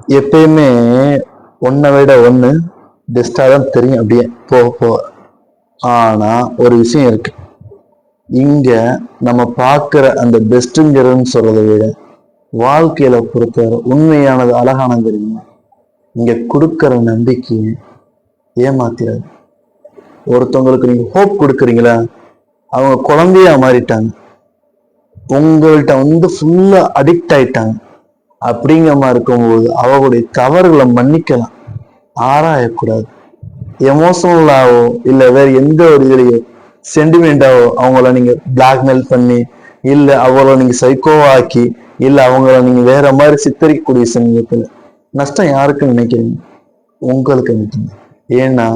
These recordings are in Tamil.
எப்பயுமே ஒன்னை விட ஒண்ணு பெஸ்டா தான் தெரியும் அப்படியே போக போக. ஆனா ஒரு விஷயம் இருக்கு, இங்க நம்ம பார்க்கிற அந்த பெஸ்ட்ங்கிறதுன்னு சொல்றதை விட வாழ்க்கையில பொறுத்தவரை உண்மையானது அழகானது தெரியுமா? இங்க கொடுக்கிற நம்பிக்கையை ஏமாத்திராது. ஒருத்தவங்களுக்கு நீங்க ஹோப் கொடுக்குறீங்களா, அவங்க குழந்தையா மாறிட்டாங்க, உங்கள்கிட்ட ஃபுல்லா அடிக்ட் ஆயிட்டாங்க. அப்படிங்கிற மாதிரி இருக்கும்போது அவங்களுடைய தவறுகளை மன்னிக்கலாம், ஆராயக்கூடாது. எமோஷனலாவோ இல்ல வேற எந்த ஒரு இதுலையோ சென்டிமெண்டாவோ அவங்கள நீங்க பிளாக்மெயில் பண்ணி, இல்ல அவங்கள நீங்க சைக்கோவாக்கி, இல்ல அவங்கள நீங்க வேற மாதிரி சித்தரிக்கக்கூடிய சமயத்துல நஷ்டம் யாருக்கு நினைக்கிறீங்க? உங்களுக்கு நினைக்கிறீங்க. ஏன்னா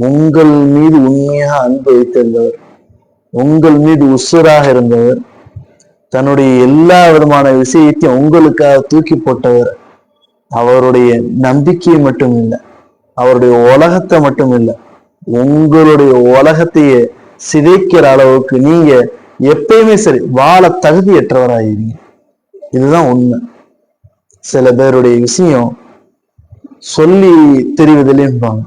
உங்கள் மீது உண்மையாக அன்பு வைத்திருந்தவர், உங்கள் மீது உசுராக இருந்தவர், தன்னுடைய எல்லா விதமான விஷயத்தையும் உங்களுக்காக தூக்கி போட்டவர், அவருடைய நம்பிக்கையை மட்டும் இல்லை, அவருடைய உலகத்தை மட்டும் இல்லை, உங்களுடைய உலகத்தையே சிதைக்கிற அளவுக்கு நீங்க எப்பயுமே சரி வாழ தகுதியற்றவராயிருங்க. இதுதான் உண்மை. சில பேருடைய விஷயம் சொல்லி தெரிவதில்லைன்பாங்க,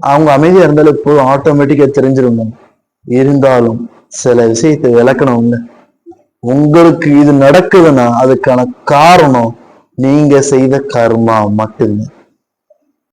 அவங்க அமைதியா இருந்தாலும் போதும் ஆட்டோமேட்டிக்கா தெரிஞ்சிருங்க. இருந்தாலும் சில விஷயத்தை விளக்கணும்ல. உங்களுக்கு இது நடக்குதுன்னா அதுக்கான காரணம் நீங்க செய்த கர்மா மட்டும்தான்.